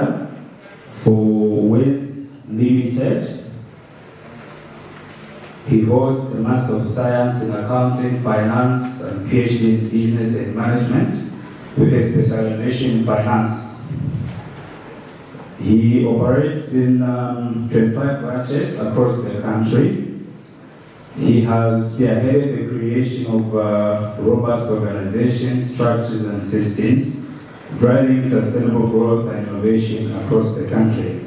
Canada for Ways Limited. He holds a Master of Science in Accounting, Finance, and PhD in Business and Management with a specialization in finance. He operates in 25 branches across the country. He has spearheaded the creation of robust organizations, structures, and systems, driving sustainable growth and innovation across the country.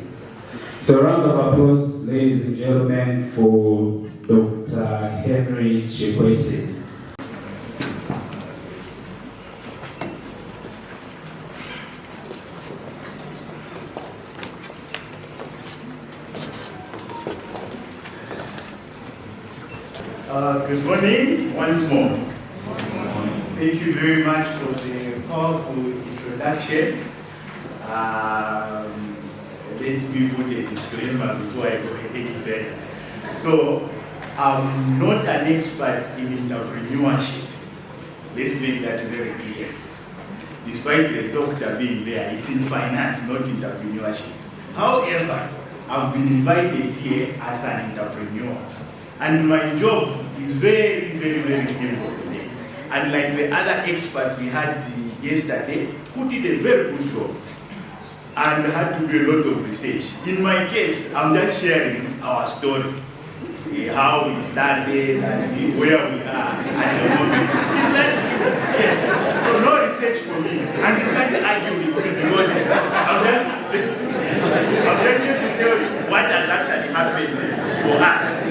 So a round of applause, ladies and gentlemen, for Dr. Henry Chikwete. Good morning once more. Thank you very much for the powerful introduction. Let me put a disclaimer before I go any further. So, I'm not an expert in entrepreneurship. Let's make that very clear. Despite the doctor being there, it's in finance, not entrepreneurship. However, I've been invited here as an entrepreneur. And my job is very, very, very simple today. Unlike the other experts we had yesterday, who did a very good job and had to do a lot of research. In my case, I'm just sharing our story, how we started and where we are at the moment. Is that, yes, so no research for me, and you can't argue with me because I'm just here to tell you what has actually happened for us.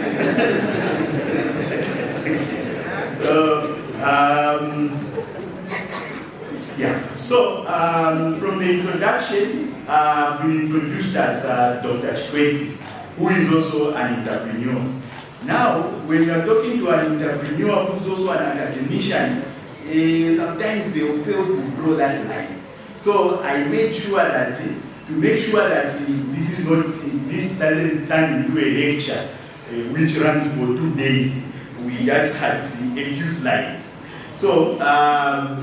From the introduction, we introduced as Dr. Chikwete, who is also an entrepreneur. Now, when you are talking to an entrepreneur who's also an academician, sometimes they will fail to draw that line. So I made sure that to make sure that this doesn't turn into a lecture which runs for 2 days. We just had a few slides. So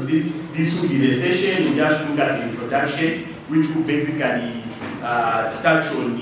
this will be the session. We just look at the introduction, which will basically touch on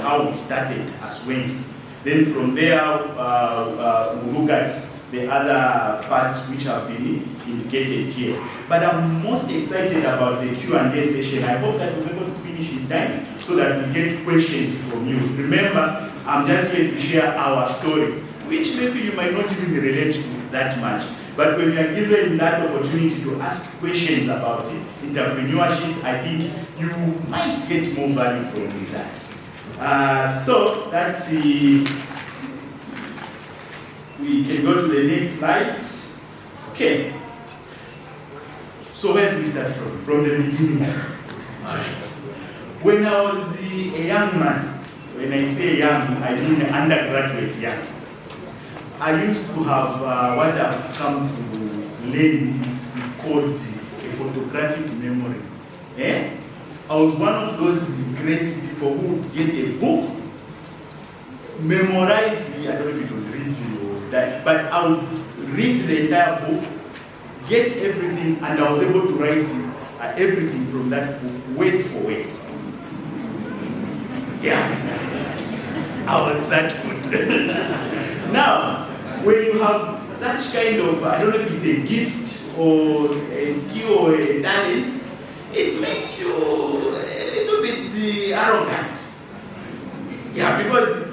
how we started as Wings. Then from there, we'll look at the other parts which have been indicated here. But I'm most excited about the Q&A session. I hope that we're able to finish in time so that we get questions from you. Remember, I'm just here to share our story, which maybe you might not even relate to that much. But when you are given that opportunity to ask questions about it, entrepreneurship, I think you might get more value from that. So that's the, we can go to the next slide. Okay. So where do we start from? From the beginning. All right. When I was a young man, when I say young, I mean undergraduate young, I used to have what I've come to learn is called a photographic memory. I was one of those crazy people who would get a book, memorize, I don't know if it was reading or that, but I would read the entire book, get everything, and I was able to write everything from that book, word for word. Yeah, I was that good. Now, when you have such kind of, I don't know if it's a gift or a skill or a talent, it makes you a little bit arrogant. Yeah, because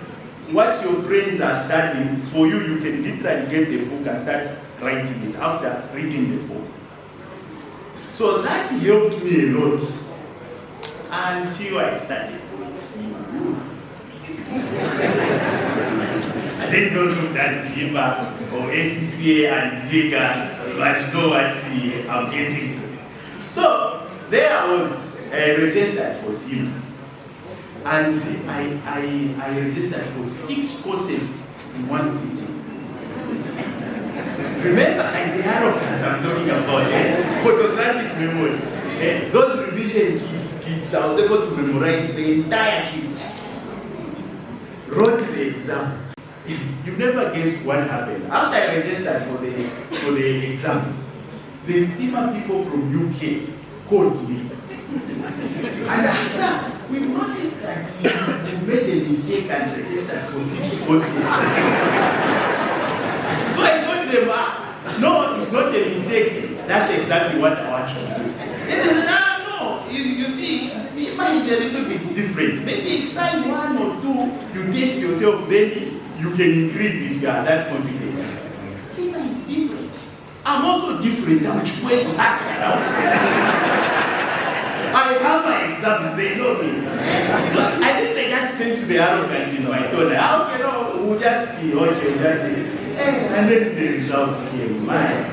what your friends are studying, for you, you can literally get the book and start writing it after reading the book. So that helped me a lot until I started doing CIMA. I think those who've done CIMA or ACCA and ZICA must know what I'm getting to. So there I was registered for CIMA. And I registered for 6 courses in one sitting. Remember, and the arrogance I'm talking about, photographic memory. Those revision kits, I was able to memorize the entire kit. Wrote the exam. You never guess what happened. After I registered for the exams, the CIMA people from UK called me. And I said, mistake and registered for 6 spots. So I told them, no, it's not a mistake. That's exactly what I want to do. They said, no, you see, CIMA is a little bit different. Maybe try 1 or 2, you test yourself, then you can increase if you are that confident. CIMA is different. I'm also different. I'm going to ask around. I have my exams, they know me. So I think they just sense the arrogance, I told them, okay, no, we'll just see, we'll just see. And then the results came, man.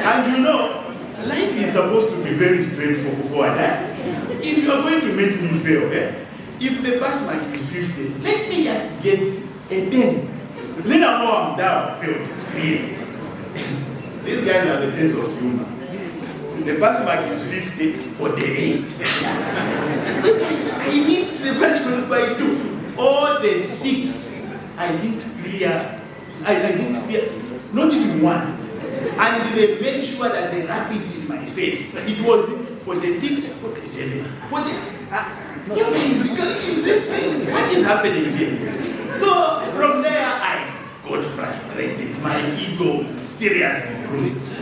And life is supposed to be very straightforward. If you are going to make me fail, if the pass mark is 50, let me just get a 10. Then I know I'm down, failed, it's clear. These guys have a sense of humor. The pass mark is 50 for the 8. I missed the pass mark by 2. All the 6, I didn't clear, not even 1. And they made sure that they wrap it in my face. It was 46, 47, 40. Is this thing? What is happening here? So from there, I got frustrated. My ego was seriously bruised.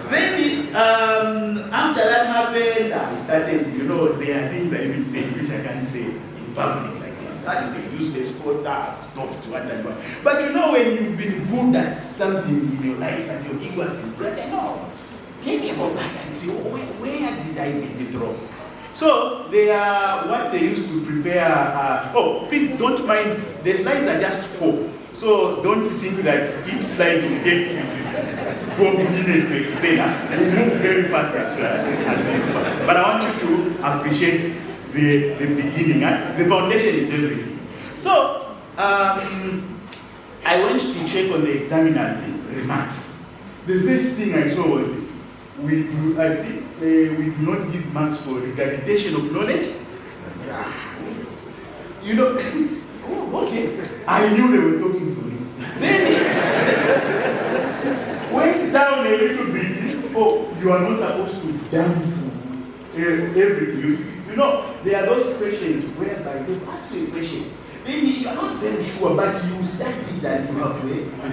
Then after that happened, I started, there are things I even said which I can't say in public like this. That is a useless post, I've stopped what and what. But when you've been good at something in your life and your ego has been present, no. Let me go back and see, where did I get it wrong? So they are what they used to prepare. Please don't mind, the slides are just 4. So don't think that each slide will take 4 minutes to explain. We move very fast but I want you to appreciate the beginning. The foundation is everything. So I went to check on the examiner's remarks. The first thing I saw was we do not give marks for regurgitation of knowledge. Okay. I knew they were talking to me. Then went down a little bit. You are not supposed to dump everything. There are those questions whereby they ask you a question. Maybe you are not very sure, but you studied and you have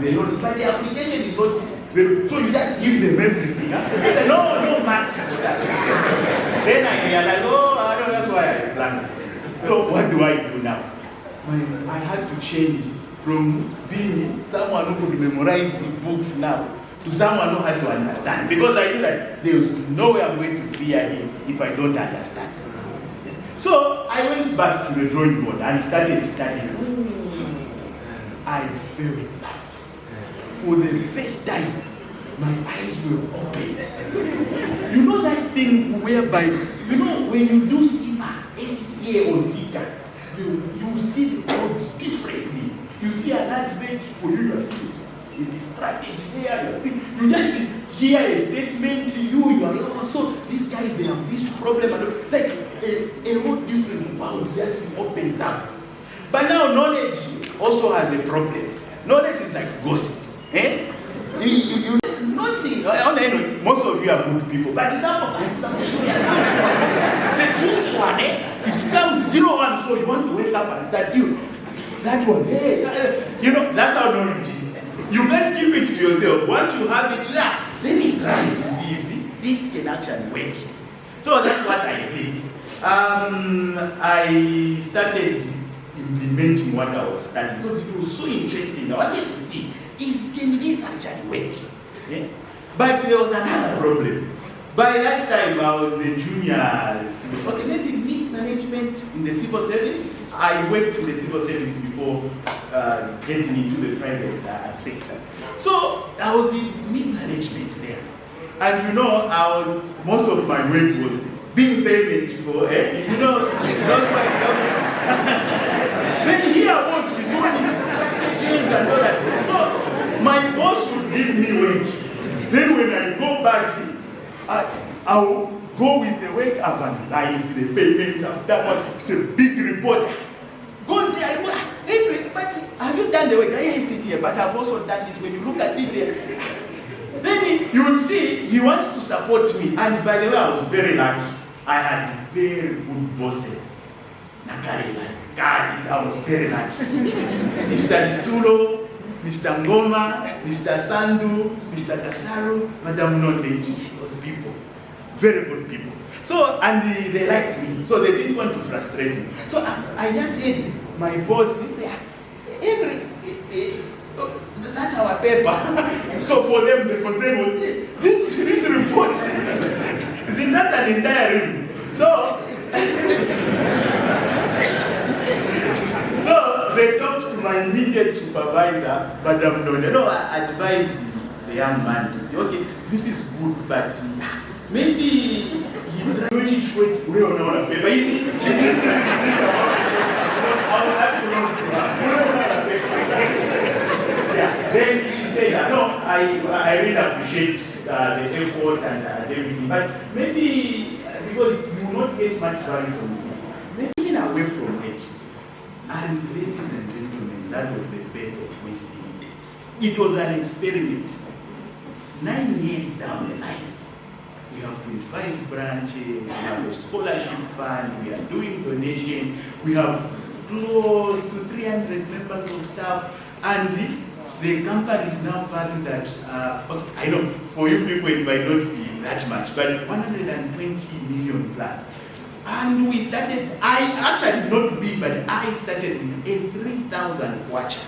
the knowledge. But the application is not very, so you just give them everything. No maths for that. Then I realized, that's why I planned it. So what do I do now? I had to change from being someone who could memorize the books now to someone who had to understand. Because I knew that there was no way I'm going to clear him if I don't understand. So I went back to the drawing board and started studying. I fell in love. For the first time, my eyes were opened. That thing whereby, when you do CIMA, ACCA or ZICA, you see the code differently. You see an advert for you, you see the strategy here, you just hear a statement to you are, so these guys, they have this problem, like a whole different world just opens up. But now knowledge also has a problem. Knowledge is like gossip. Most of you are good people, but some of us, the juicy one, it comes 0-1, so you want to wake up and start you. That one, that's how knowledge is. You can't keep it to yourself. Once you have it, let me try to see if this can actually work. So that's what I did. I started implementing what I was studying because it was so interesting. I wanted to see, can this actually work? Yeah? But there was another problem. By that time, I was a junior civil. Okay, maybe mid-management in the civil service. I worked in the civil service before getting into the private sector. So I was in mid-management there. And most of my work was being payment for, that's why. Then here I was with all these strategies and all that. So my boss would give me work. Then when I go back, I will go with the work I've analyzed, the payments I've done, the big report. Goes there, but have you done the work? I sit here, but I've also done this. When you look at it here, then you would see he wants to support me. And by the way, I was very lucky. I had very good bosses. God, I was very lucky. Mr. Lisulo, Mr. Ngoma, Mr. Sandu, Mr. Kasaru, Madam Nonde, those people. Very good people. So, and they liked me, so they didn't want to frustrate me. So I just had my boss, that's our paper. So for them, the concern was, this report is not an entire room. So, so they talked to my immediate supervisor, Madam Nonde. No, I advised the young man to say, okay, this is good, but maybe we don't know paper. Yeah. Then she said, no, I really appreciate the effort and everything, but maybe because you will not get much value from it, maybe away from it. And ladies and gentlemen, that was the birth of Waste Limited. It was an experiment. 9 years down the line, we have 25 branches, we have a scholarship fund, we are doing donations, we have close to 300 members of staff, and the company is now valued at, okay, I know, for you people it might not be that much, but 120 million plus. And we started, I actually not we, but I started with a 3,000 watcher.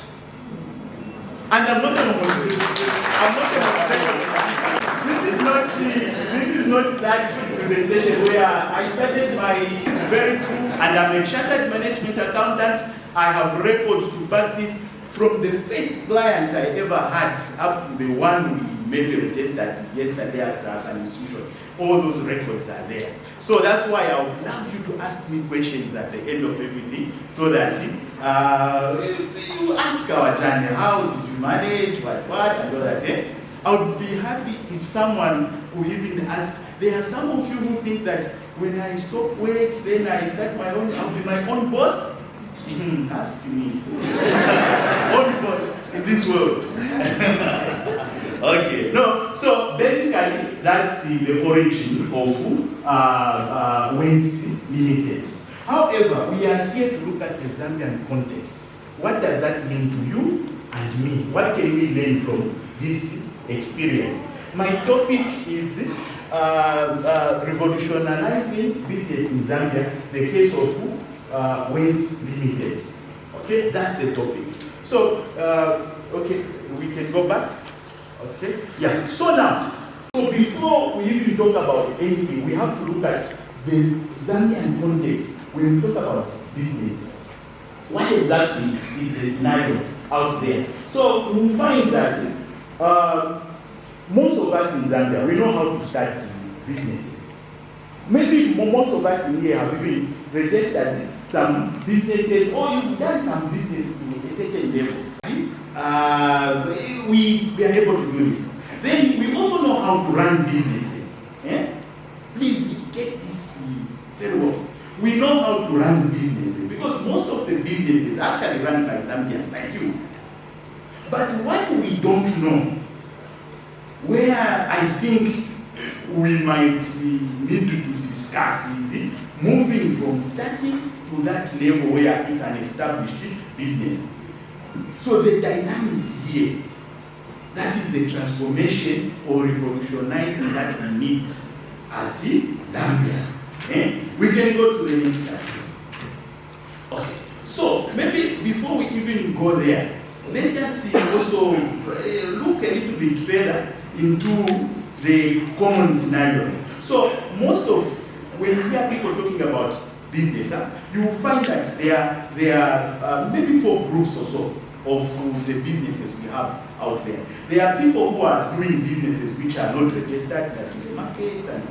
And I'm not a motivational speaker. This is not that presentation where I started my very true, and I'm a chartered management accountant. I have records to back this from the first client I ever had up to the one we maybe registered yesterday as an institution. All those records are there. So that's why I would love you to ask me questions at the end of everything, so that you ask our journey, how did you manage, what, and all that. Eh? I would be happy if someone would even ask. There are some of you who think that when I stop work, then I start my own, I'll be my own boss. Ask me. Own boss in this world. Okay, no, so basically that's the origin of Waste Limited. However, we are here to look at the Zambian context. What does that mean to you and me? What can we learn from this experience? My topic is revolutionizing business in Zambia, the case of Waste Limited. Okay, that's the topic. So, okay, we can go back. Okay, yeah. So now, before we even talk about anything, we have to look at the Zambian context when we talk about business. What exactly is the scenario out there? So we'll find that most of us in Zambia, we know how to start businesses. Maybe most of us in here have even registered some businesses, or you've done some business to a certain level. We are able to do this. Then we also know how to run businesses. Eh? Please get this very well. We know how to run businesses because most of the businesses are actually run by Zambians like you. But what we don't know, where I think we might need to discuss, is moving from starting to that level where it's an established business. So the dynamics here, that is the transformation or revolutionizing that we need as Zambia. Eh? We can go to the next slide. Okay, so maybe before we even go there, let's just see also look a little bit further into the common scenarios. So most of, when you hear people talking about business, you will find that there are maybe 4 groups or so of the businesses we have out there. There are people who are doing businesses which are not registered in the markets and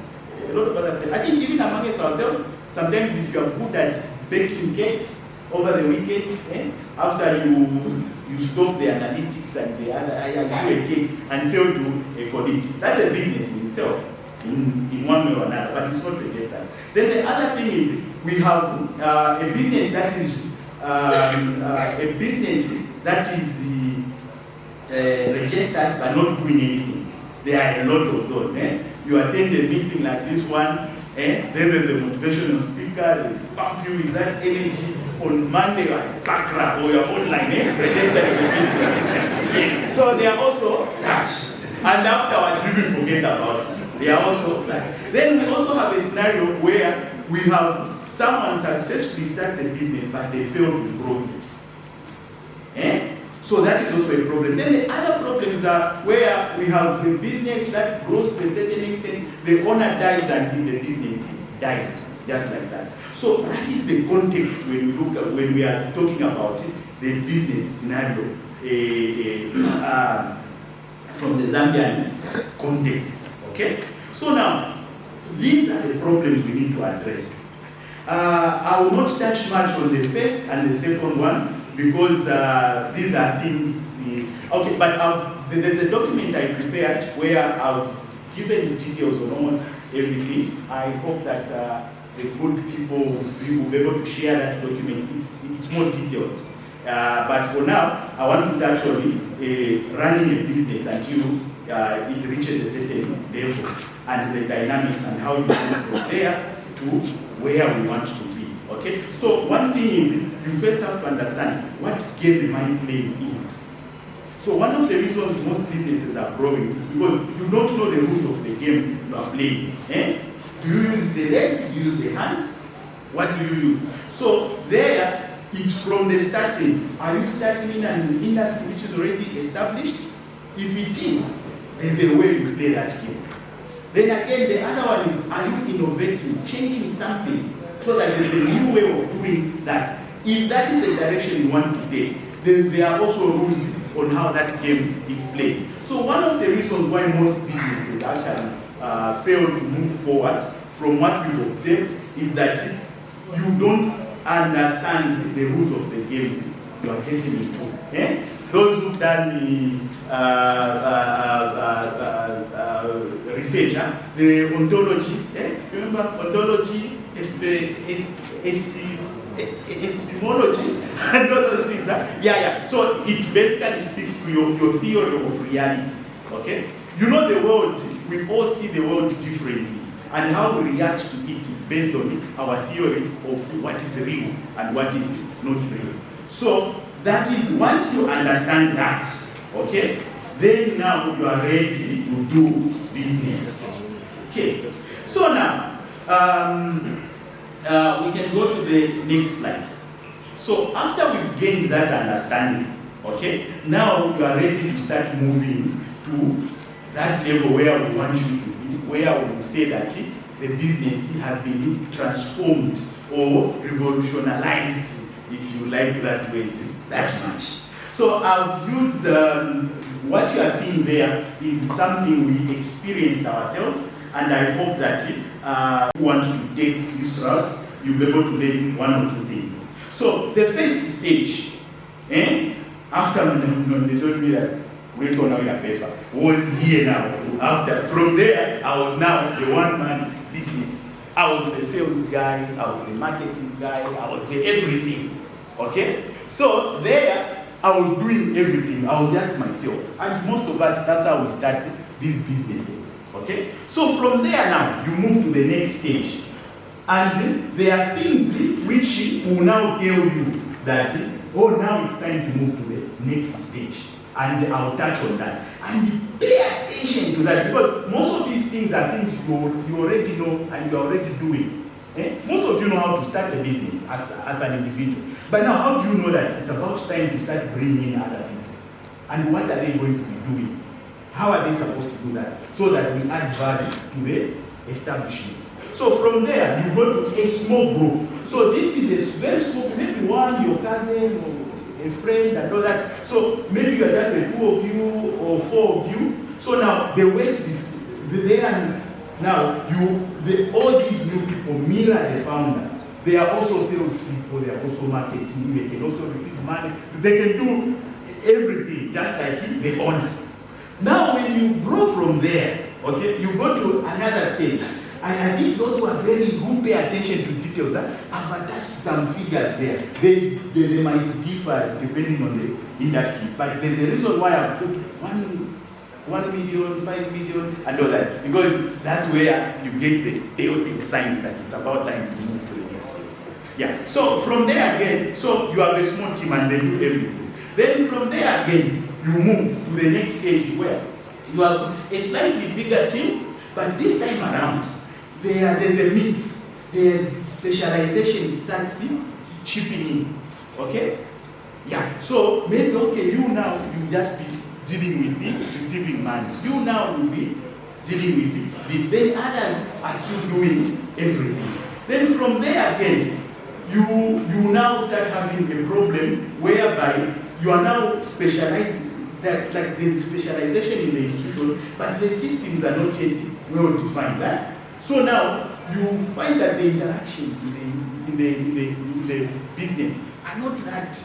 a lot of other places. I think even among us ourselves, sometimes if you are good at baking cakes over the weekend, after you stop the analytics and the other, you do a cake and sell to a colleague. That's a business in itself, in one way or another, but it's not registered. Then the other thing is, we have a business that is registered but not doing anything. There are a lot of those. You attend a meeting like this one, Then there's a motivational speaker, they pump you with that energy. On Monday at Kakra or you're online, registering the business. Yes. So they are also such. And afterwards, you will forget about it. They are also such. Then we also have a scenario where we have someone successfully starts a business, but they fail to grow it. So that is also a problem. Then the other problems are where we have a business that grows to a certain extent, the owner dies and the business dies, just like that. So that is the context when we look at, when we are talking about the business scenario from the Zambian context. Okay. So now these are the problems we need to address. I will not touch much on the first and the second one because these are things. Okay, but there's a document I prepared where I've given details on almost everything. I hope that the good people will be able to share that document. It's more detailed. But for now, I want to touch on running a business until it reaches a certain level and the dynamics and how you move from there to where we want to be. Okay? So one thing is you first have to understand what game am I playing in. So one of the reasons most businesses are growing is because you don't know the rules of the game you are playing. Do you use the legs? Do you use the hands? What do you use? So there, it's from the starting. Are you starting in an industry which is already established? If it is, there's a way you play that game. Then again, the other one is, are you innovating, changing something so that there's a new way of doing that? If that is the direction you want to take, there are also rules on how that game is played. So one of the reasons why most businesses actually fail to move forward from what we've observed is that you don't understand the rules of the games you are getting into. Those who've done research, the ontology, remember ontology, epistemology, and all those things. Yeah. So it basically speaks to your theory of reality. Okay? You know the world, we all see the world differently. And how we react to it is based on our theory of what is real and what is not real. So that is, once you understand that, okay, then now you are ready to do business. Okay. So now, we can go to the next slide. So after we've gained that understanding, okay, now you are ready to start moving to that level where we want you to be, where we say that the business has been transformed or revolutionized, if you like that word, that much. So I've used, what you are seeing there is something we experienced ourselves, and I hope that if you want to take this route, you'll be able to learn one or two things. So the first stage, after they told me that we don't know your paper, was here now. From there, I was now the one-man business. I was the sales guy, I was the marketing guy, I was the everything. Okay? So there, I was doing everything. I was just myself. And most of us, that's how we started these businesses. Okay? So from there now, you move to the next stage. And there are things which will now tell you that, oh, now it's time to move to the next stage. And I'll touch on that. And pay attention to that, because most of these things are things you already know and you're already doing. Most of you know how to start a business as an individual. But now, how do you know that it's about time to start bringing in other people? And what are they going to be doing? How are they supposed to do that? So that we add value to the establishment. So from there, you go to a small group. So this is a very small, maybe one, your cousin, or a friend, and all that. So maybe you're just a 2 of you or 4 of you. So now the weight is there. Now all these new people mirror the founder. They are also sales people. They are also marketing. They can also receive money. They can do everything just like the owner. Now when you grow from there, okay, you go to another stage. And I think those who are very good pay attention to details. I've attached some figures there. They might differ depending on the industries. But there's a reason why I've put one 1 million, 5 million, and all that. Because that's where you get the telltale signs that it's about time to move to the next level. Yeah. So from there again, so you have a small team and they do everything. Then from there again, you move to the next stage where you have a slightly bigger team, but this time around, there's a mix. There's specialization starts chipping in. Okay? Yeah. So maybe, okay, you just be dealing with the receiving money. You now will be dealing with this. Then others are still doing everything. Then from there again, you now start having a problem whereby you are now specialized, that like there's specialization in the institution, but the systems are not yet well defined. Right? So now you find that the interaction in the business are not that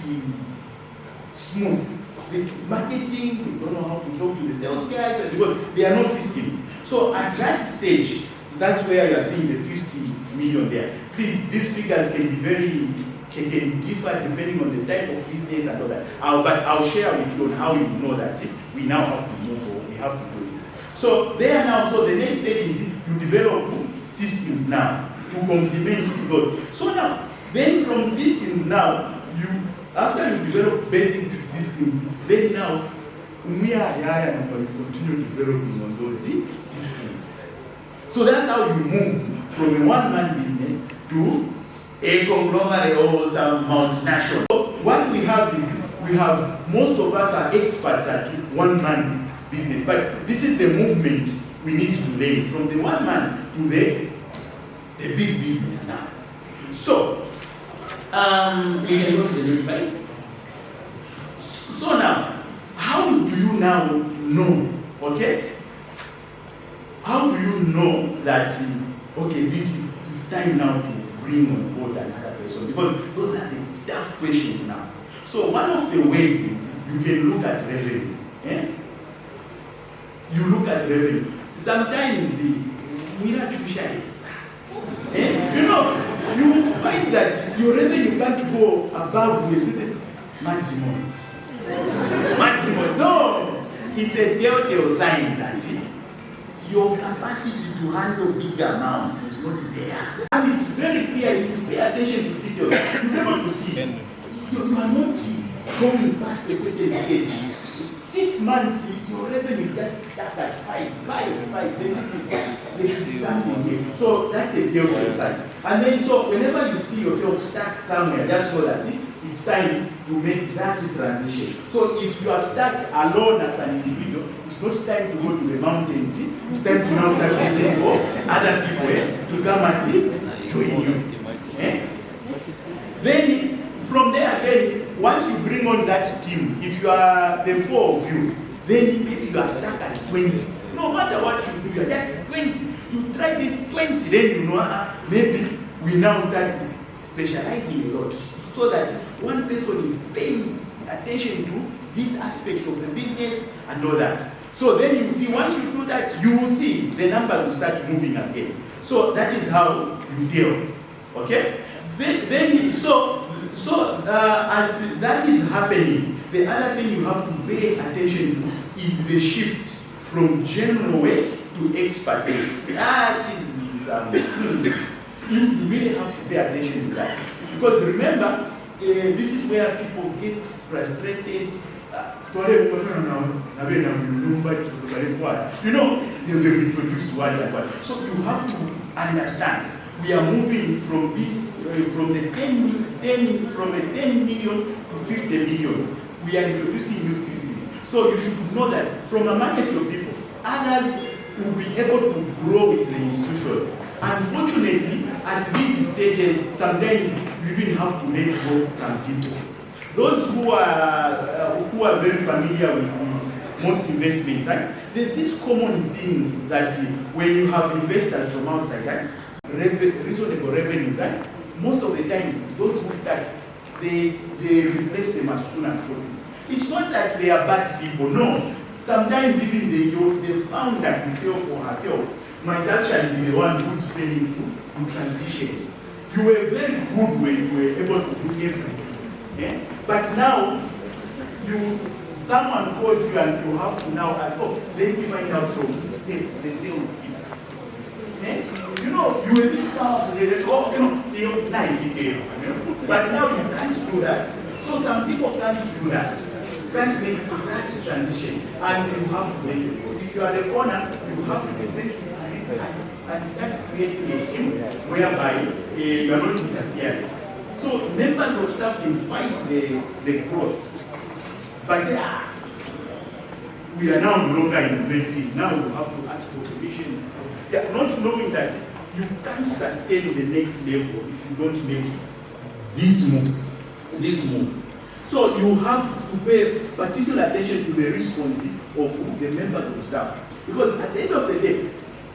smooth. The marketing, they don't know how to talk to the sales guys because there are no systems. So at that stage, that's where you are seeing the 50 million there. Please, these figures can be can differ depending on the type of business and all that. But I'll share with you on how you know that we now have to move forward, we have to do this. So there now, so the next stage is you develop systems now to complement those. So now, then from systems now, after you develop basic systems, then now we are going to continue developing on those systems. So that's how you move from a one-man business to a conglomerate or some multinational. So what we have is, most of us are experts at one-man business, but this is the movement we need to lay from the one-man to the big business now. So, you can go to the next slide. So now, how do you now know, okay? How do you know that, okay, it's time now to bring on board another person? Because those are the tough questions now. So one of the ways is you can look at revenue. You look at revenue. Sometimes we are crucialists. You find that your revenue can't go above with matrimonies. No, it's a telltale sign that your capacity to handle big amounts is not there. And it's very clear if you pay attention to details, you're able to see you are not going past a certain stage. 6 months, your revenue is just stuck at 5, there should be something here. So that's a telltale sign. And then so whenever you see yourself stuck somewhere, just know that it's time to make that transition. So if you are stuck alone as an individual, it's not time to go to the mountains. It's time to now start looking for other people to come and join you. Then from there again, once you bring on that team, if you are the 4 of you, then maybe you are stuck at 20. No matter what you do, you are just 20. You try this 20, then you know maybe we now start specializing a lot, so that one person is paying attention to this aspect of the business and all that. So then you see, once you do that, you will see the numbers will start moving again. So that is how you deal. Okay? As that is happening, the other thing you have to pay attention to is the shift from general work to expert work. That is you really have to pay attention to that. Because remember, this is where people get frustrated. They've introduced what and what. So you have to understand. We are moving from this, from a 10 million to 50 million. We are introducing new system. So you should know that from amongst your people, others will be able to grow with the institution. Unfortunately, at these stages, sometimes you even have to let go some people. Those who are very familiar with most investments, right? There's this common thing that when you have investors from outside, right? Reasonable revenues, right? Most of the time, those who start, they replace them as soon as possible. It's not that they are bad people, no. Sometimes even the founder himself or herself might actually be the one who's failing to transition. You were very good when you were able to do everything. Yeah? But now, you someone calls you and you have to now ask, oh, let me find out from the sales people. Eh? You know, you were this powerful, they just, oh, you know, but now you can't do that. So some people can't do that. Can't make that transition, and you have to make it. If you are the owner, you have to resist this and start creating a team whereby you are not interfering. So members of staff can fight the growth. But we are now no longer inventing. Now we have to ask for permission. Yeah, not knowing that you can't sustain the next level if you don't make this move. So you have to pay particular attention to the response of the members of staff. Because at the end of the day,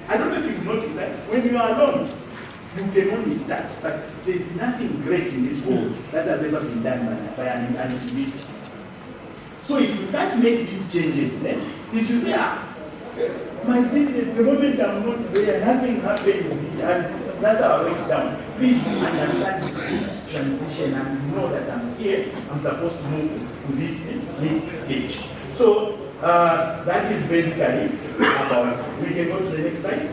I don't know if you've noticed that when you are alone, you can only start. But there's nothing great in this world that has ever been done by an individual. So if you can't make these changes, then if you say, my business, the moment I'm not there, nothing happens, and that's how I went down. Please understand this transition and know that I'm here, I'm supposed to move to this next stage. So that is basically about, we can go to the next slide.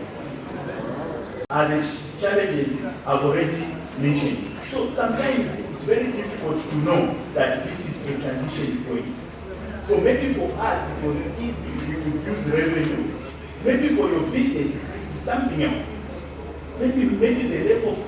The challenges I've already mentioned. So sometimes it's very difficult to know that this is a transition point. So maybe for us it was easy, we could use revenue. Maybe for your business it could be something else. Maybe the level of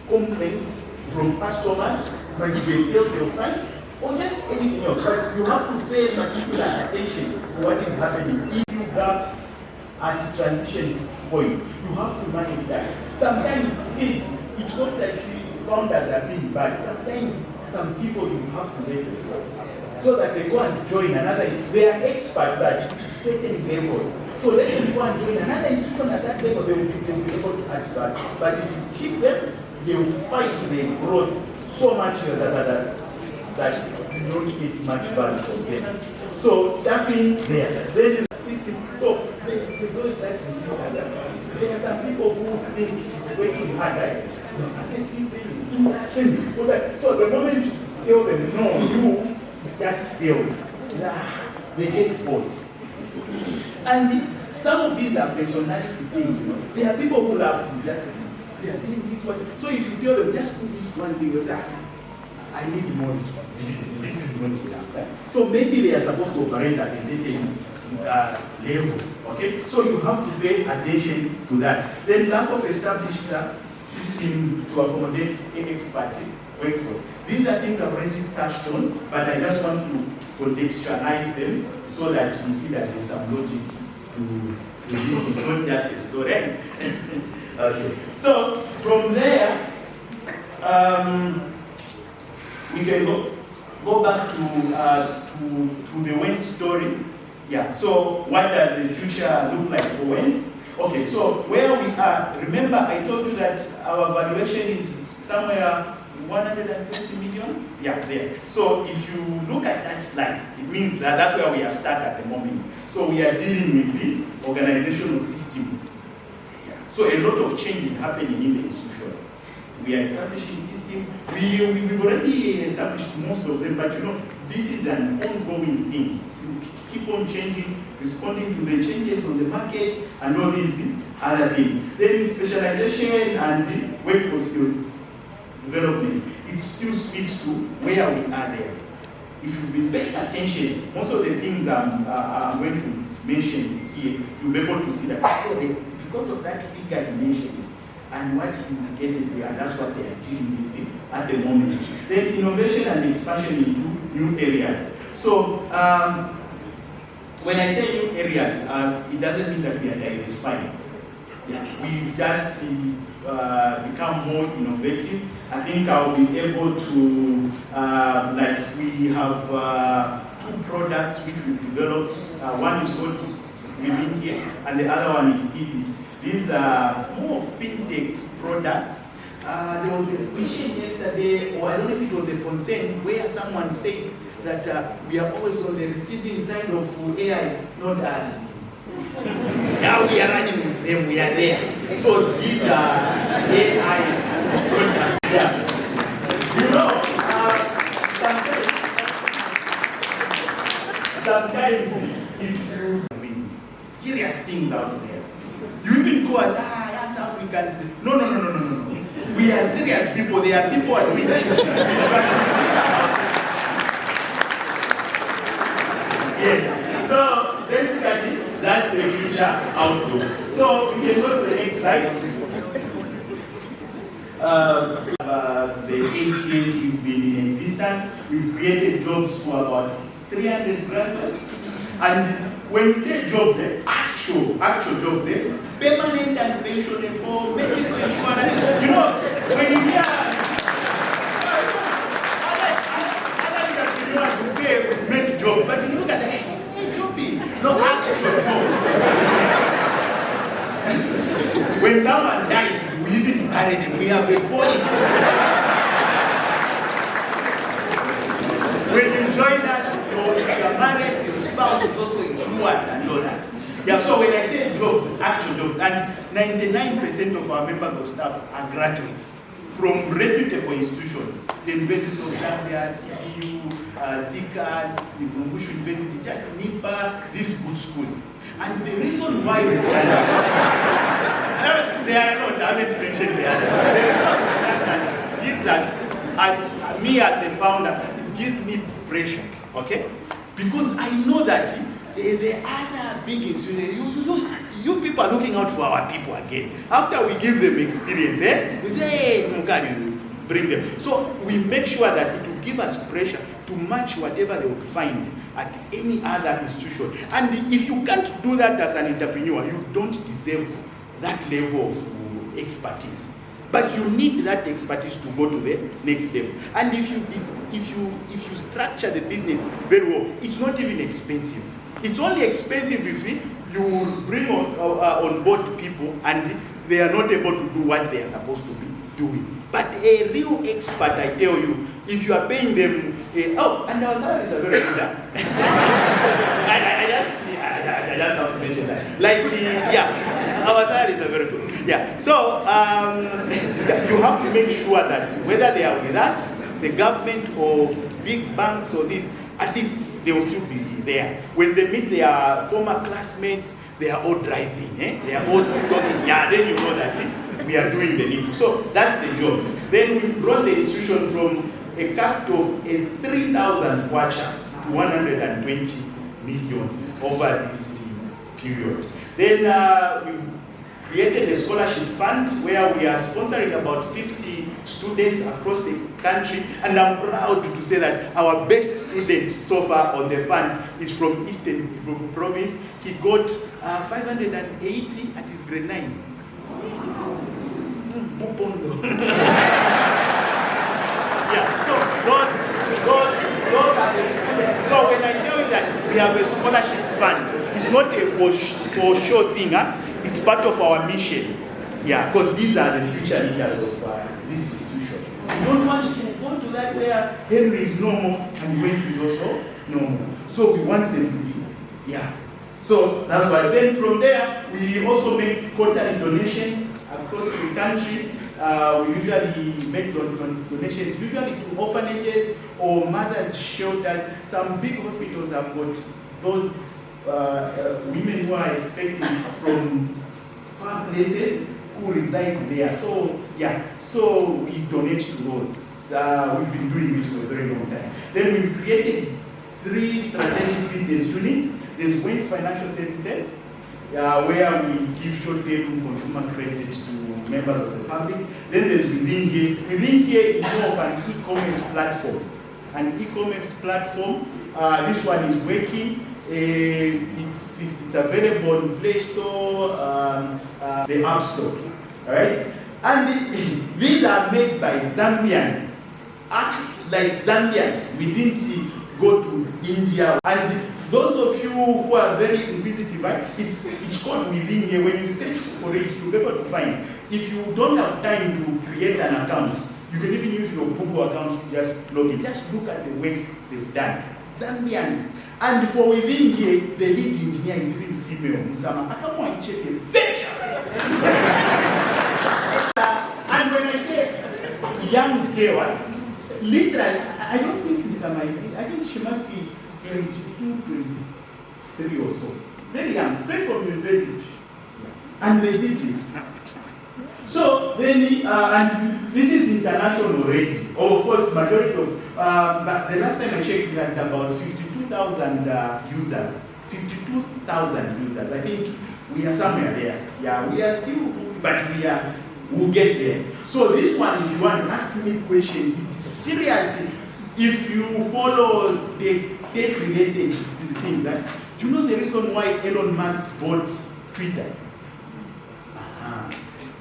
complaints from customers might be a telltale sign, or just anything else. But you have to pay particular attention to what is happening. If you gaps at transition points, you have to manage that. Sometimes it's not that the founders are being bad. Sometimes some people you have to let them go, so that they go and join another. They are experts at certain levels. So let them go and join another institution at that level, they will be able to add value. But if you keep them, they will fight the growth so much that you don't get much value from them. So staffing there. Then the system. So there's always that resistance. There are some people who think it's working hard, right? Do that. So the moment you tell them no, it's just sales. They get bored. And some of these are personality things, you know. There are people who love to just, they are doing this one. So if you tell them, just do this one thing, you say, I need more responsibility. This is not enough. Right? So maybe they are supposed to operate at a certain level. Okay? So you have to pay attention to that. Then lack of established systems to accommodate an expert workforce. These are things I've already touched on, but I just want to contextualize them so that you see that there's some logic to this. It's not just a story. Okay. So from there, we can go back to the Wens story. Yeah. So what does the future look like for Wens? Okay. So where we are, remember I told you that our valuation is somewhere 120 million? Yeah, there. So if you look at that slide, it means that that's where we are stuck at the moment. So we are dealing with the organizational systems. Yeah. So a lot of change is happening in the institution. We are establishing systems. We've already established most of them, but you know, this is an ongoing thing. You keep on changing, responding to the changes on the market and all these other things. Then specialization and the workforce skill development, it still speaks to where we are there. If you've been paying attention, most of the things I'm going to mention here, you'll be able to see that because of that figure you mentioned and what you indicated there, that's what they are dealing with at the moment. Then innovation and expansion into new areas. So when I say new areas, it doesn't mean that we are diversifying. Yeah, we've just become more innovative. I think I'll be able to, like we have two products which we developed. One is what within here, and the other one is Egypt. These are more fintech products. There was a question yesterday, or I don't know if it was a concern, where someone said that we are always on the receiving side of AI, not us. Now we are running with them, we are there. So these are AI products. Yeah. You know, are serious people. They are people who are doing things. Yes. So basically, that's the future outlook. So we can go to the next slide. The 8 years we've been in existence, we've created jobs for about 300 graduates. And when we say jobs, actual jobs, permanent and pensionable, medical insurance, you know, when you hear other entrepreneurs who say make jobs, but you look at the job, no actual job. When someone dies, we even bury them. We have a policy. When you join us, if you are married, your spouse is also insured and all that. Yeah, so when I say jobs, actual jobs, and 99% of our members of staff are graduates from reputable institutions. The University of Zambia, CBU, ZICA, Bush University, just NIPA, these good schools. And the reason why we they are not, I haven't mentioned the other. The reason that gives us, as me as a founder, it gives me pressure, okay? Because I know that the other big institutions, you people are looking out for our people again. After we give them experience, we say, hey, Mukadi, bring them. So we make sure that it will give us pressure to match whatever they would find at any other institution. And if you can't do that as an entrepreneur, you don't deserve that level of expertise. But you need that expertise to go to the next level. And if you structure the business very well, it's not even expensive. It's only expensive if you bring on board people and they are not able to do what they are supposed to be doing. But a real expert, I tell you, if you are paying them, and our salaries are very good. I just have to mention that. Our salaries are very good. Yeah, so you have to make sure that whether they are with us, the government or big banks or this, at least they will still be there. When they meet their former classmates, they are all driving, they are all talking. Yeah, then you know that we are doing the need. So that's the jobs. Then we brought the institution from a capital of 3,000 kwacha to 120 million over this period. Then we've created a scholarship fund where we are sponsoring about 50 students across the country, and I'm proud to say that our best student so far on the fund is from Eastern Province. He got 580 at his grade 9. Yeah, so those are the students. So when I tell you that we have a scholarship fund, it's not a for sure thing, it's part of our mission. Yeah, because these are the future leaders of this institution. We don't want to go to that where Henry is normal and Wes is also normal. So we want them to be, yeah. So that's why. Then from there, we also make quarterly donations across the country. We usually make donations, usually to orphanages or mothers' shelters. Some big hospitals have got those women who are expecting from far places who reside there. So yeah, so we donate to those. We've been doing this for a very long time. Then we've created 3 strategic business units. There's Waste Financial Services, where we give short-term consumer credit to members of the public. Then there's Within Here. Within Here is more of an e-commerce platform. An e-commerce platform. This one is working. It's available on Play Store, the App Store. All right? And these are made by Zambians. Act like Zambians. We didn't go to India. And those of you who are very inquisitive, right? It's called Within Here. When you search for it, you'll be able to find it. If you don't have time to create an account, you can even use your Google account to just log in. Just look at the work they've done. Zambians. And for Within Here, the lead engineer is even female. Musama. I come on, check it. And when I say young girl, literally, I don't think this is my age. I think she must be 22, 23 or so. Very young, straight from university. And they did this. So then, and this is international already. Of course, majority of, but the last time I checked, we had about 52,000 users. 52,000 users. I think we are somewhere there. Yeah, we are still, but we'll get there. So this one, if you want to ask me questions, it's serious. If you follow the tech-related things, do you know the reason why Elon Musk bought Twitter?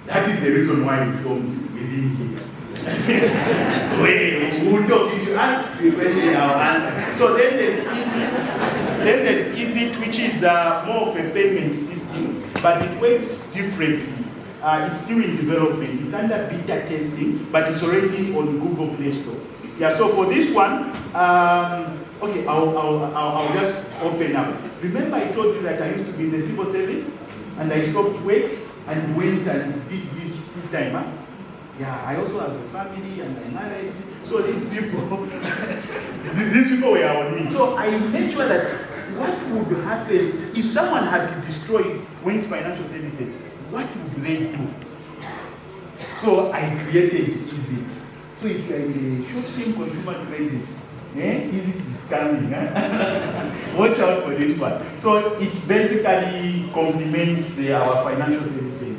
That is the reason why we formed within here. We'll talk. If you ask the question, I'll answer. So then there's Easy, which is more of a payment system, but it works differently. It's still in development. It's under beta testing, but it's already on Google Play Store. Yeah. So for this one, okay, I'll just open up. Remember, I told you that I used to be in the civil service, and I stopped work and went and did this full time. Huh? Yeah, I also have a family and I'm married. So these people were on me. So I made sure that what would happen if someone had to destroy Wayne's Financial Services, what would they do? So I created Easy. So if you are in a short-term consumer credit, Easy is coming. Watch out for this one. So it basically complements our financial services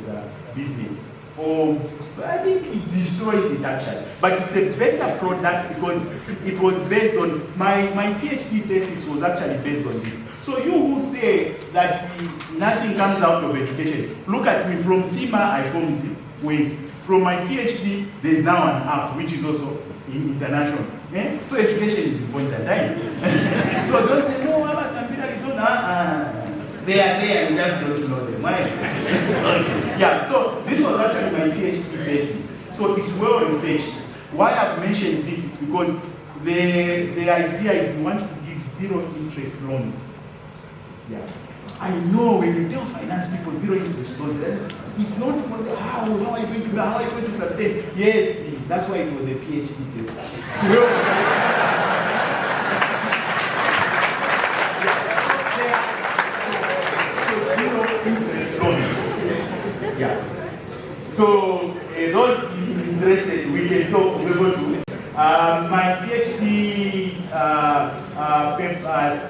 business. I think it destroys it actually. But it's a better product because it was based on, my PhD thesis was actually based on this. So you who say that nothing comes out of education, look at me. From CIMA, I formed ways. From my PhD, there's now an app which is also international. So education is important, right? So don't say, no, some people you don't know. They are there, you just don't know them. Why? Yeah, so this was actually my PhD thesis. So it's well researched. Why I've mentioned this is because the idea is we want to give zero interest loans. Yeah. I know when you tell finance people zero interest loans, it's not about how are you going to sustain? Yes, that's why it was a PhD thesis. Yeah. So those interested, we can talk. We're going to. My PhD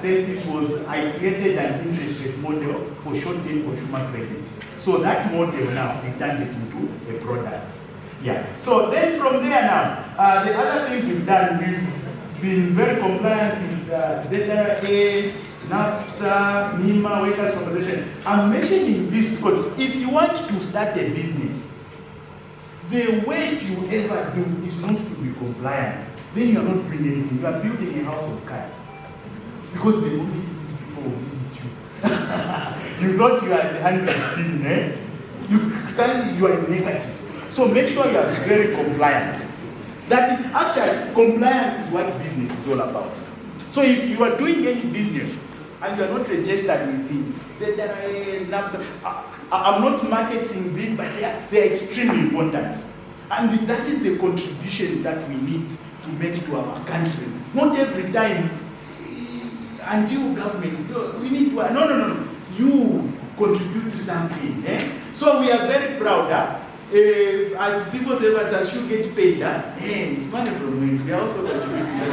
thesis was I created an interest rate model for short-term consumer credit. So that model now we turned it into a product. Yeah. So then from there now, the other things we've done, we've been very compliant with ZICA, NAPSA, NIMA, workers' compensation. I'm mentioning this because if you want to start a business, the worst you ever do is not to be compliant. Then you are not doing anything. You are building a house of cards. Because the moment these people will visit you, you thought you are the 100 thing, eh? You are negative. So make sure you are very compliant. That is actually, compliance is what business is all about. So if you are doing any business, and you are not registered with the ZICA, NAPSA, I'm not marketing this, but they are extremely important. And that is the contribution that we need to make to our country. Not every time, until government, we need to, no. You contribute to something. So we are very proud as civil servants, as you get paid, it's money from wins. We are also contributing to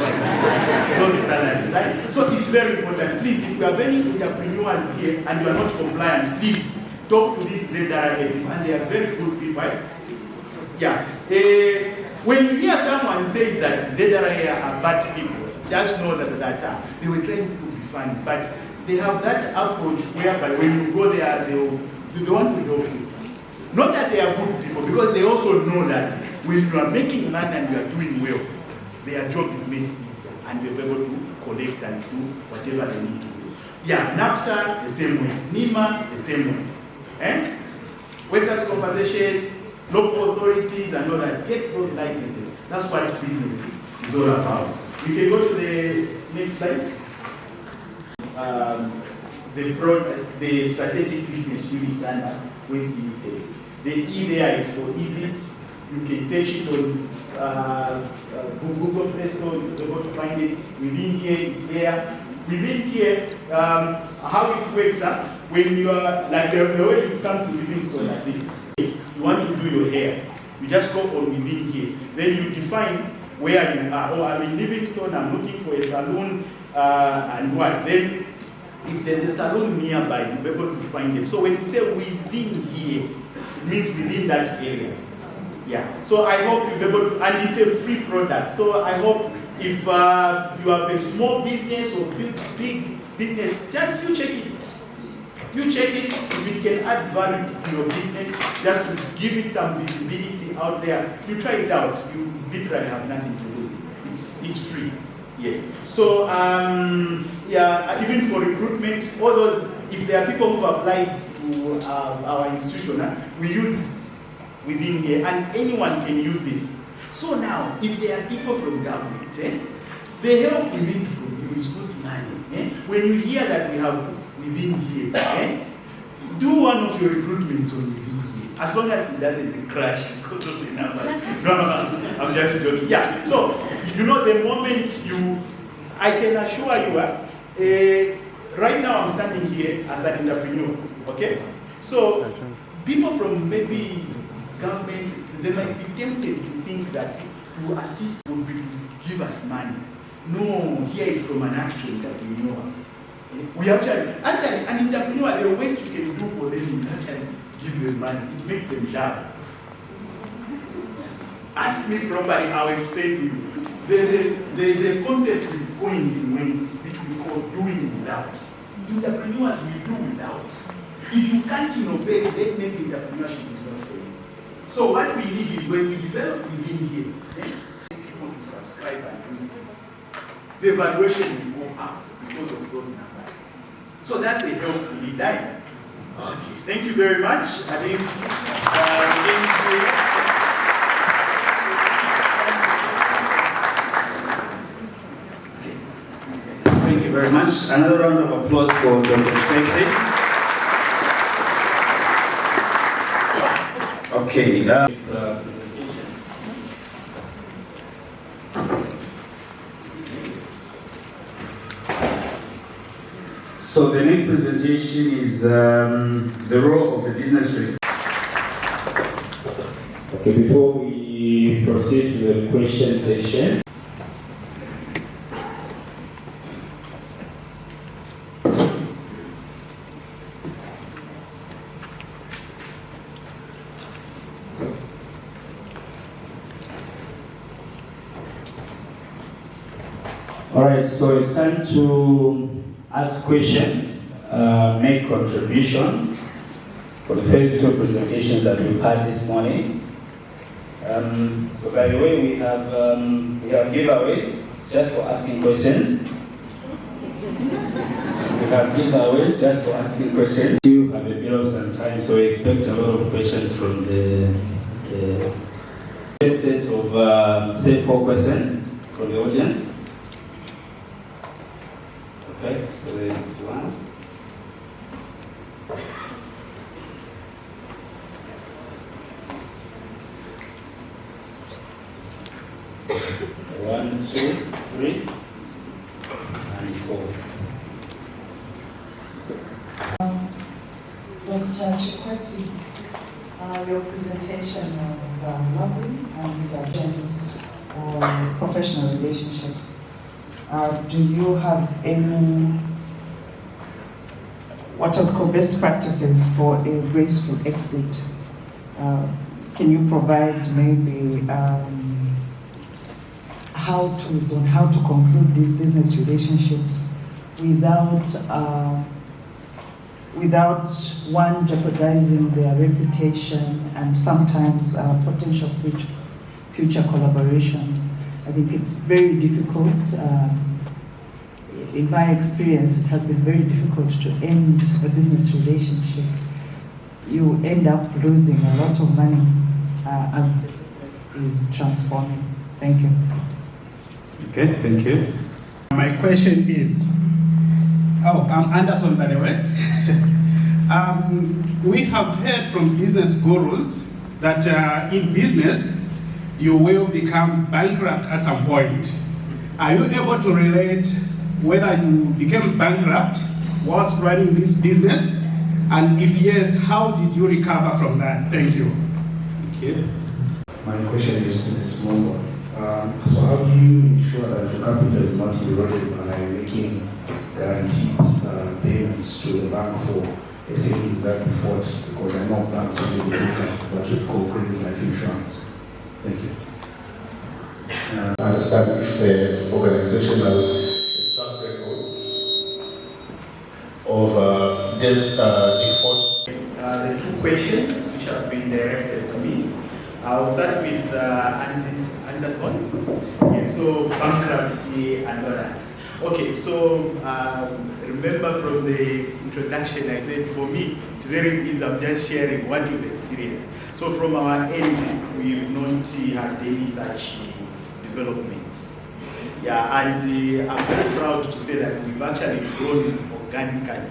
those salaries. Right? So it's very important. Please, if you have any entrepreneurs here and you are not compliant, please talk to this ZICA people, and they are very good people. Right? Yeah. When you hear someone says that ZICA are bad people, just know that they were trying to be funny, but they have that approach whereby when you go there, they want to help you. Not that they are good people, because they also know that when you are making money and you are doing well, their job is made easier and they're able to collect and do whatever they need to do. Yeah, NAPSA, the same way. NIMA, the same way. Workers' compensation, local authorities and all that, get those licenses. That's what business is all about. We can go to the next slide. The strategic business units under Waste Limited. The E there is for easy. You can search it on Google Play Store, you're able to find it. Within here, it's there. Within here, how it works, when you are, like the way you come to Livingstone like this, you you want to do your hair, you just go on within here. Then you define where you are. Oh, I'm in Livingstone, I'm looking for a salon, and what? Then, if there's a salon nearby, you'll be able to find them. So when you say within here, it means within that area. Yeah. So I hope you'll be able to, and it's a free product. So I hope if you have a small business or big business, just you check it. You check it, if it can add value to your business, just to give it some visibility out there. You try it out. You literally have nothing to lose. It's free. Yes. So yeah, even for recruitment, all those, if there are people who've applied to our institution, we use within here, and anyone can use it. So now, if there are people from government, the help we need from you is not money. When you hear that we have within here, do one of your recruitments on within here, as long as it doesn't crash because of the number. No, I'm just joking. Yeah, so, you know, the moment I can assure you, right now I'm standing here as an entrepreneur, okay? So, people from maybe government, they might be tempted to think that to assist would be to give us money. No, hear it from an actual entrepreneur. We actually, an entrepreneur, the waste you can do for them is actually give them money. It makes them sharp. Ask me properly, I'll explain to you. There's a concept with coined in Wales, which we call doing without. Entrepreneurs will do without. If you can't innovate, then maybe entrepreneurship is not safe. So what we need is when we develop within here, people to subscribe and use this. The valuation will go up because of those numbers. So that's the help we need. Okay, thank you very much. I think Thank you very much. Another round of applause for Dr. Stacy. Okay. So the next presentation is the role of the business review. Okay, before we proceed to the question session. All right, so it's time to ask questions, make contributions for the first two presentations that we've had this morning. So by the way, we have giveaways just for asking questions. We have giveaways just for asking questions. You have a bit of some time, so we expect a lot of questions from the first set of say 4 questions from the audience. Okay, so there's one. One, 2, 3, and 4. Dr. Chikwati, your presentation was lovely and dense on professional relationships. Do you have any, what I would call best practices for a graceful exit? Can you provide maybe how-tos on how to conclude these business relationships without one jeopardizing their reputation and sometimes potential future collaborations? I think it's very difficult. In my experience, it has been very difficult to end a business relationship. You end up losing a lot of money as the business is transforming. Thank you. Okay, thank you. My question is, I'm Anderson, by the way. We have heard from business gurus that in business, you will become bankrupt at some point. Are you able to relate whether you became bankrupt whilst running this business? And if yes, how did you recover from that? Thank you. you. My question is a small one. So how do you ensure that your capital is not eroded by making guaranteed payments to the bank for SMEs that default? Because I know banks will be looking at what we call credit life insurance. Thank you. I understand if the organization has a track record of default. The two questions which have been directed to me. I'll start with Anderson. Yes, so bankruptcy and all that. Okay, so remember from the introduction I said for me it's very easy, I'm just sharing what we've experienced. So from our end, we've not had any such developments. Yeah, and I'm very proud to say that we've actually grown organically.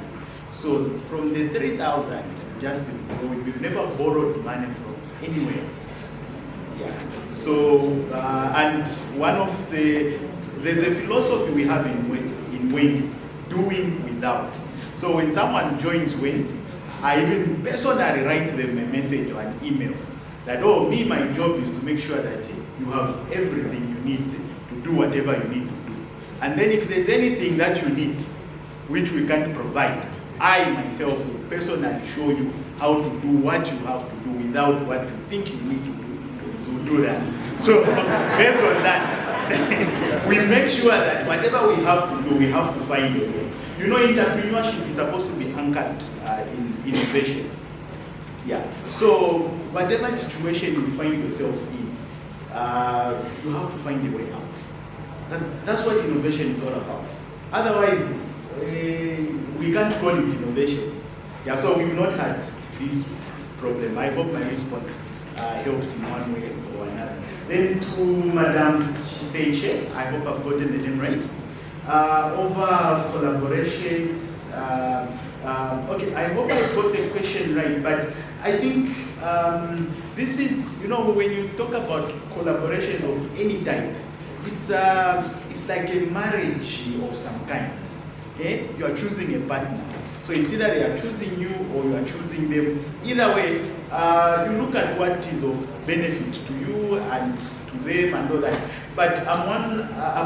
So from the 3,000, we've just been growing. We've never borrowed money from anywhere. Yeah. So, and one of there's a philosophy we have in Wings, doing without. So when someone joins Wings, I even personally write them a message or an email that, oh, my job is to make sure that you have everything you need to do whatever you need to do. And then if there's anything that you need, which we can't provide, I myself will personally show you how to do what you have to do without what you think you need to do that. So based on that, we make sure that whatever we have to do, we have to find a way. You know, entrepreneurship is supposed to be anchored in innovation. Yeah. So whatever situation you find yourself in, you have to find a way out. That's what innovation is all about. Otherwise, we can't call it innovation. Yeah. So we've not had this problem. I hope my response helps in one way or another. Then to Madam Seiche, I hope I've gotten the name right. Over collaborations, okay, I hope I got the question right, but I think this is, you know, when you talk about collaborations of any type, it's like a marriage of some kind. Okay? You are choosing a partner. So it's either they are choosing you or you are choosing them. Either way, you look at what is of benefit to you and to them and all that. But I'm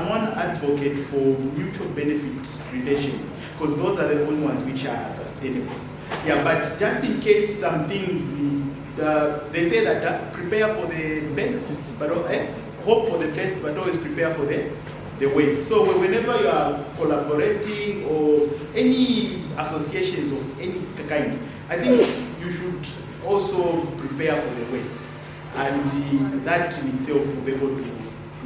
one advocate for mutual benefit relations because those are the only ones which are sustainable. Yeah, but just in case some things, they say that prepare for the best, but hope for the best, but always prepare for the worst. So whenever you are collaborating or any associations of any kind, I think you should also prepare for the worst. And that in itself will be able to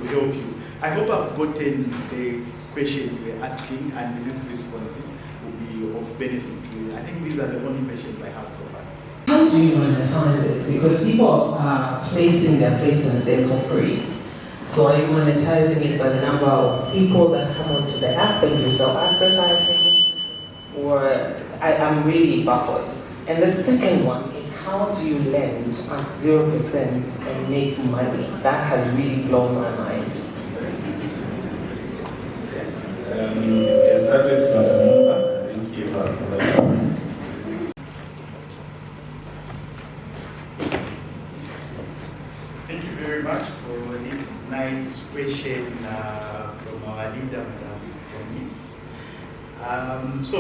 help you. I hope I've gotten the question you were asking and this response will be of benefit to you. I think these are the only questions I have so far. How do you monetize it? Because people are placing their placements there for free. So are you monetizing it by the number of people that come onto the app and you start advertising? Or I'm really baffled. And the second one is how do you lend at 0% and make money? That has really blown my mind. Can start with Madam Mumba. I think you have Thank you very much for this nice question from our leader, Madam Janice. So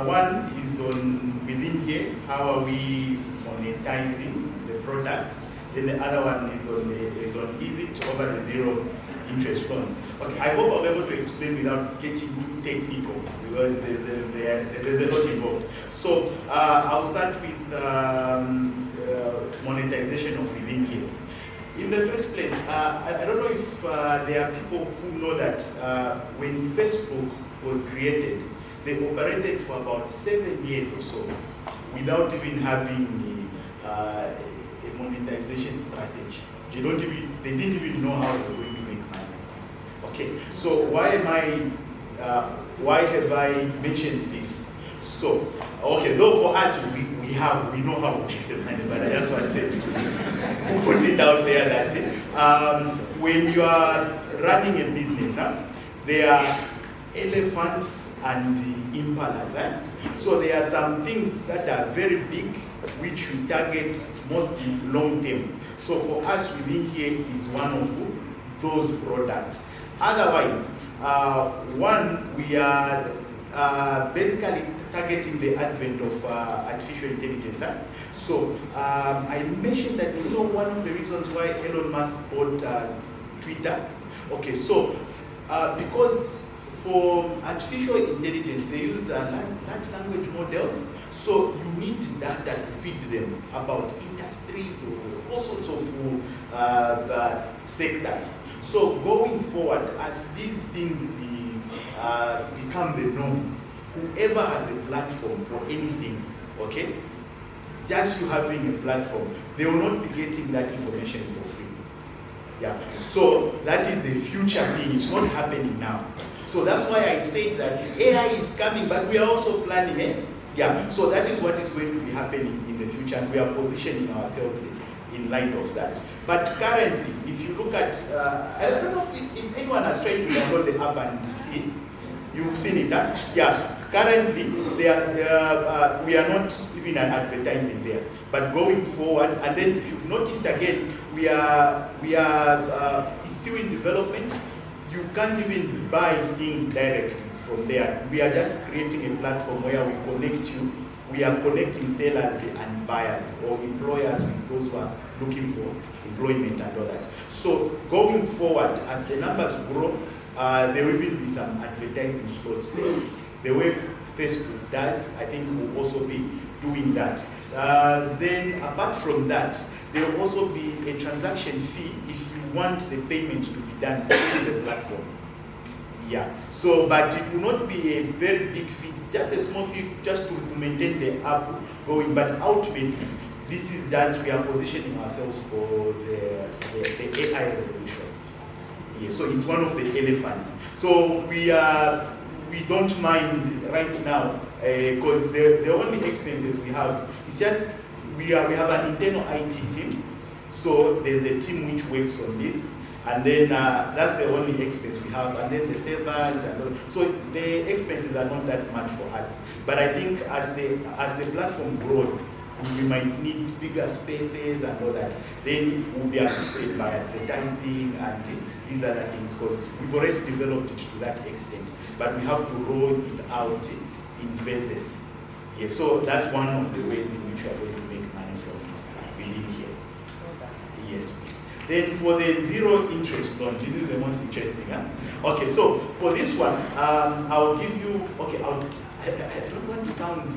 one is on within here, how are we monetizing the product? Then the other one is on is it over the zero interest loans? Okay, I hope I'll be able to explain without getting too technical because there's a lot involved. So I'll start with monetization of within here. In the first place, I don't know if there are people who know that when Facebook was created, they operated for about 7 years or so without even having a monetization strategy. They didn't even know how they were going to make money. Okay, so why have I mentioned this? So, okay, though for us we know how to make the money, but I just wanted to put it out there that when you are running a business, there are elephants and the impalas. So there are some things that are very big, which we target mostly long term. So for us, within here is one of those products. Otherwise, one, we are basically targeting the advent of artificial intelligence. So I mentioned that one of the reasons why Elon Musk bought Twitter. Okay, so because for artificial intelligence, they use large language models. So you need data to feed them about industries or all sorts of sectors. So going forward, as these things become the norm, whoever has a platform for anything, okay, just you having a platform, they will not be getting that information for free. Yeah. So that is a future thing. It's not happening now. So that's why I say that AI is coming, but we are also planning it. Yeah. So that is what is going to be happening in the future, and we are positioning ourselves in light of that. But currently, if you look at, I don't know if anyone has tried to download the app and see it. You've seen it, huh? Yeah. Currently, we are not even advertising there. But going forward, and then if you've noticed again, we are it's still in development. You can't even buy things directly from there. We are just creating a platform where we connect you. We are connecting sellers and buyers, or employers with those who are looking for employment and all that. So going forward, as the numbers grow, there will even be some advertising slots there. The way Facebook does, I think we'll also be doing that. Then apart from that, there will also be a transaction fee if you want the payment to be done through the platform. Yeah. So, but it will not be a very big fee, just a small fee just to maintain the app going. But ultimately, this is just we are positioning ourselves for the AI revolution. Yeah, so it's one of the elephants. So we don't mind right now because the only expenses we have is just we have an internal IT team. So there's a team which works on this, and then that's the only expense we have, and then the servers and all. So the expenses are not that much for us. But I think as the platform grows, we might need bigger spaces and all that. Then we'll be assisted by advertising and these other things, because we've already developed it to that extent. But we have to roll it out in phases. Yeah, so that's one of the ways in which we are going to make money from within here. Yes, please. Then for the zero interest loan, this is the most interesting. Huh? Okay, so for this one, I'll give you, okay, I don't want to sound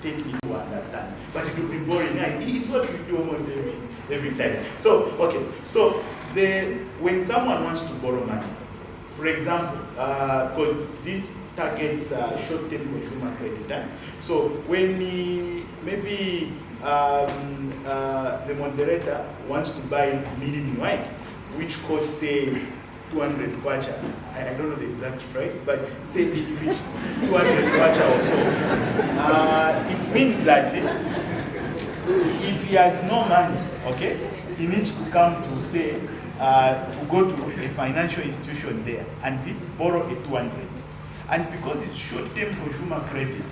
technical to understand, but it will be boring. It's what we do almost every time. So, okay, so when someone wants to borrow money, for example, because this targets short-term consumer credit. So when maybe the moderator wants to buy minimum wine, which costs say 200 kwacha. I don't know the exact price, but say if it's 200 kwacha or so, it means that if he has no money, okay, he needs to come to say to go to a financial institution there and borrow a 200. And because it's short-term consumer credit,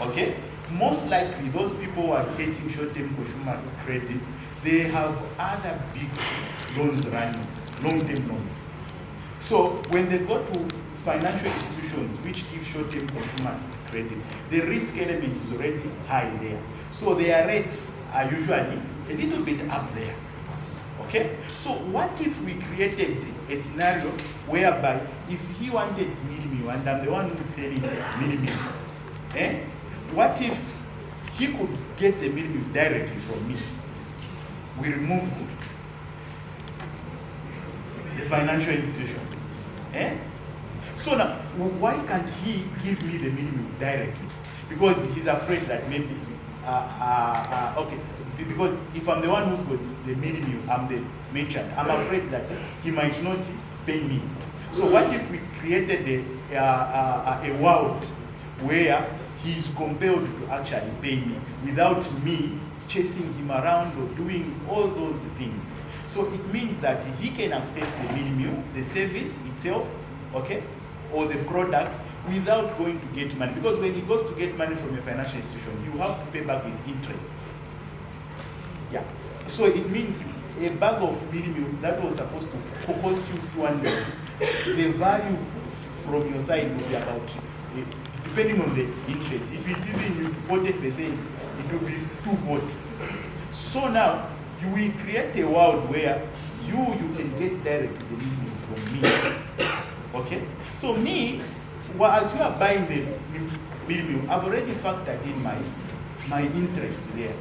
okay, most likely those people who are getting short-term consumer credit, they have other big loans running, long-term loans. So when they go to financial institutions which give short-term consumer credit, the risk element is already high there. So their rates are usually a little bit up there. Okay? So what if we created a scenario whereby if he wanted minimum and I'm the one who's selling minimum, what if he could get the minimum directly from me? We remove the financial institution. So now, why can't he give me the minimum directly? Because he's afraid that maybe, okay, because if I'm the one who's got the minimum, I'm the merchant, I'm afraid that he might not pay me. So what if we created a world where he's compelled to actually pay me without me chasing him around or doing all those things? So it means that he can access the minimum, the service itself, okay, or the product without going to get money. Because when he goes to get money from a financial institution, you have to pay back with interest. Yeah. So it means a bag of mealie meal that was supposed to cost you 200, the value from your side will be about, depending on the interest. If it's even 40%, it will be 240. So now, you will create a world where you can get direct the mealie meal from me. Okay? So me, well, as you are buying the mealie meal, I've already factored in my interest there.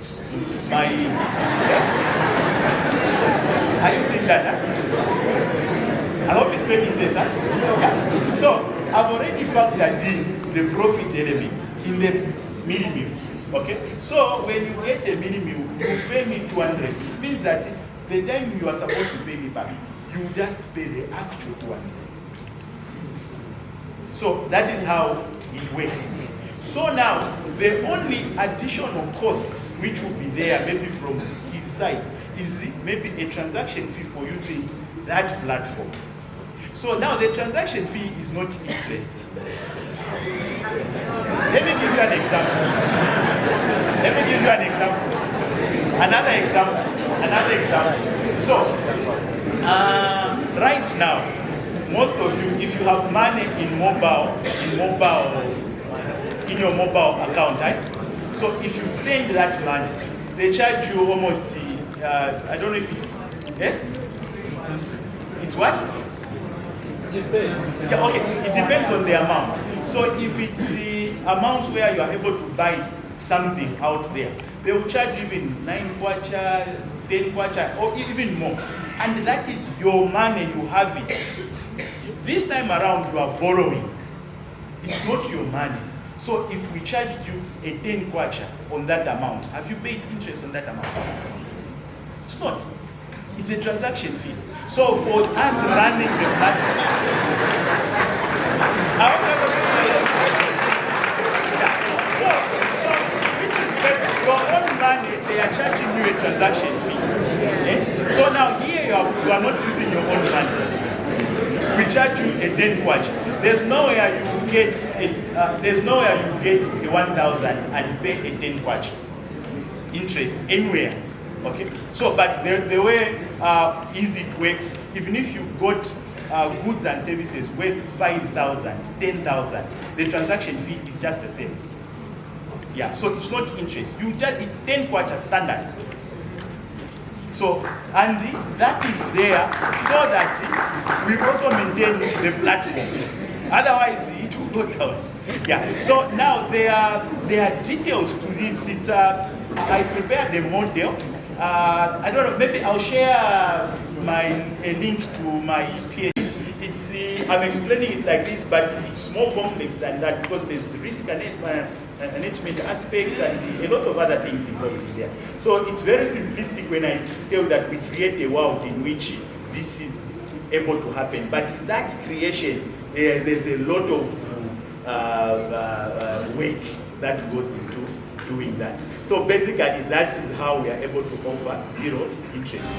Are you seeing that? Huh? I hope it's making sense. Huh? Yeah. So I've already factored in the profit element in the mealie meal. Okay? So when you get a mealie meal, you pay me 200. It means that the time you are supposed to pay me back, you just pay the actual 200. So that is how it works. So now, the only additional cost which will be there, maybe from his side, is maybe a transaction fee for using that platform. So now the transaction fee is not interest. Let me give you an example. Another example. So, right now, most of you, if you have money in your mobile account, right? So if you send that money, they charge you almost, I don't know if it's, it's what? Depends. Yeah, okay, it depends on the amount. So if it's the amount where you are able to buy something out there, they will charge even 9 kwacha, 10 kwacha, or even more. And that is your money, you have it. This time around, you are borrowing. It's not your money. So if we charge you a 10 kwacha on that amount, have you paid interest on that amount? It's not. It's a transaction fee. So for us running the platform, so which is better? Your own money, they are charging you a transaction fee. Okay? So now here you are not using your own money. We charge you a 10 kwacha. There's nowhere you get a 1,000 and pay a 10 kwacha interest anywhere. Okay. So, but the way easy it works, even if you got goods and services worth 5,000, 10,000, the transaction fee is just the same. Yeah. So it's not interest. You just 10 kwacha standard. So, and that is there so that we also maintain the platform. Otherwise, it will go down. Yeah. So now there are details to this. It's I prepared the model. I don't know. Maybe I'll share a link to my PhD. It's I'm explaining it like this, but it's more complex than that because there's risk management aspects and a lot of other things involved in there. So it's very simplistic when I tell that we create a world in which this is able to happen. But that creation, there's a lot of work that goes into doing that. So basically, that is how we are able to offer zero interest.